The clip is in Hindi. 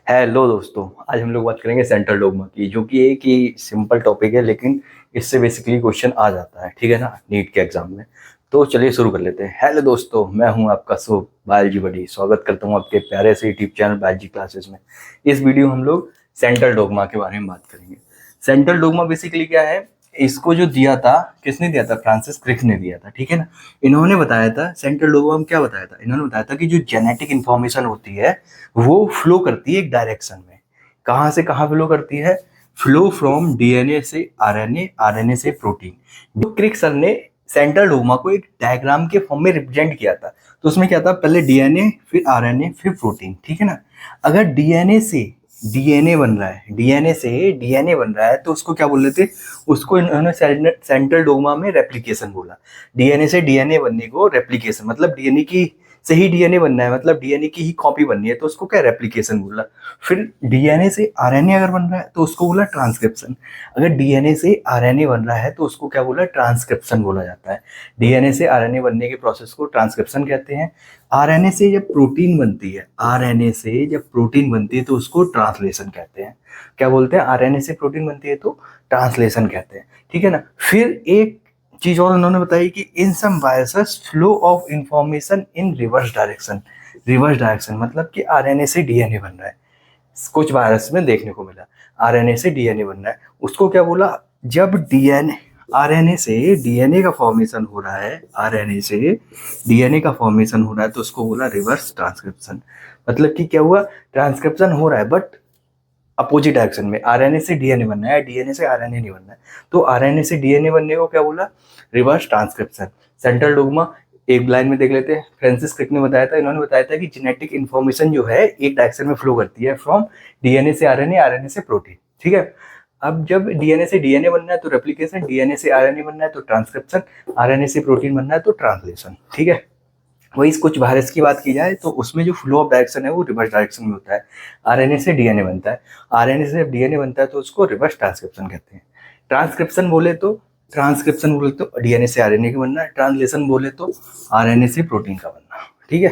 हेलो दोस्तों, आज हम लोग बात करेंगे सेंट्रल डोग्मा की, जो कि एक ही सिंपल टॉपिक है, लेकिन इससे बेसिकली क्वेश्चन आ जाता है। ठीक है ना, नीट के एग्जाम में। तो चलिए शुरू कर लेते हैं। हेलो दोस्तों, मैं हूं आपका शुभ बायोलॉजी बडी। स्वागत करता हूं आपके प्यारे से यूट्यूब चैनल बायोलॉजी क्लासेस में। इस वीडियो हम लोग सेंट्रल डोग्मा के बारे में बात करेंगे। सेंट्रल डोग्मा बेसिकली क्या है, इसको जो दिया था, किसने दिया था? फ्रांसिस क्रिक ने दिया था। ठीक है ना, इन्होंने बताया था सेंट्रल डोग्मा में क्या बताया था, इन्होंने बताया था कि जो जेनेटिक इंफॉर्मेशन होती है वो फ्लो करती है एक डायरेक्शन में। कहाँ से कहाँ फ्लो करती है? फ्लो फ्रॉम डीएनए से आरएनए, आरएनए से प्रोटीन। जो क्रिक सर ने सेंट्रल डोग्मा को एक डायग्राम के फॉर्म में रिप्रेजेंट किया था, तो उसमें क्या था, पहले डीएनए, फिर आरएनए, फिर प्रोटीन। ठीक है ना, अगर डीएनए से डीएनए बन रहा है, डीएनए से डीएनए बन रहा है, तो उसको क्या बोल रहे थे? उसको इन्होंने सेंट्रल डोग्मा में रेप्लिकेशन बोला। डीएनए से डीएनए बनने को रेप्लिकेशन, मतलब डीएनए की से ही डीएनए बनना है, मतलब डीएनए की ही कॉपी बननी है, तो उसको क्या रेप्लिकेशन बोला। फिर डीएनए से आरएनए अगर बन रहा है तो उसको बोला ट्रांसक्रिप्शन। अगर डीएनए से आरएनए बन रहा है तो उसको क्या बोला? ट्रांसक्रिप्शन बोला जाता है। डीएनए से आरएनए बनने के प्रोसेस को ट्रांसक्रिप्शन कहते हैं। आरएनए से जब प्रोटीन बनती है, आरएनए से जब प्रोटीन बनती है तो उसको ट्रांसलेशन कहते हैं। क्या बोलते हैं? आरएनए से प्रोटीन बनती है तो ट्रांसलेशन कहते हैं। ठीक है ना, फिर एक चीज और उन्होंने बताई कि in some viruses flow of information in reverse direction. Reverse direction मतलब कि आरएनए से डीएनए बन रहा है, कुछ वायरस में देखने को मिला। आरएनए से डीएनए बन रहा है, उसको क्या बोला? जब डीएनए, आरएनए से डीएनए का फॉर्मेशन हो रहा है, आरएनए से डीएनए का फॉर्मेशन हो रहा है, तो उसको बोला रिवर्स ट्रांसक्रिप्शन। मतलब कि क्या हुआ? ट्रांसक्रिप्शन हो रहा है बट अपोजिट डायरेक्शन में। आरएनए से डीएनए बनना है, डीएनए से आरएनए नहीं बनना है, तो आरएनए से डीएनए बनने को क्या बोला? Reverse transcription. सेंट्रल डोग्मा एक लाइन में देख लेते हैं। फ्रांसिस क्रिक ने बताया था, इन्होंने बताया था कि जेनेटिक इन्फॉर्मेशन जो है एक डायरेक्शन में फ्लो करती है, फ्रॉम डीएनए से आरएनए, आरएनए से प्रोटीन। ठीक है, अब जब डीएनए से डीएनए बनना है तो रेप्लिकेशन, डीएनए से आरएनए बनना है तो ट्रांसक्रिप्शन, आरएनए से प्रोटीन बनना है तो ट्रांसलेशन। ठीक है, वही कुछ वायरस की बात की जाए तो उसमें जो फ्लो ऑफ डायरेक्शन है वो रिवर्स डायरेक्शन में होता है। आरएनए से डीएनए बनता है, आरएनए से जब डीएनए बनता है तो उसको रिवर्स ट्रांसक्रिप्शन कहते हैं। ट्रांसक्रिप्शन बोले तो, डीएनए से आरएनए का बनना है, ट्रांसलेशन बोले तो आरएनए से प्रोटीन का बनना। ठीक है,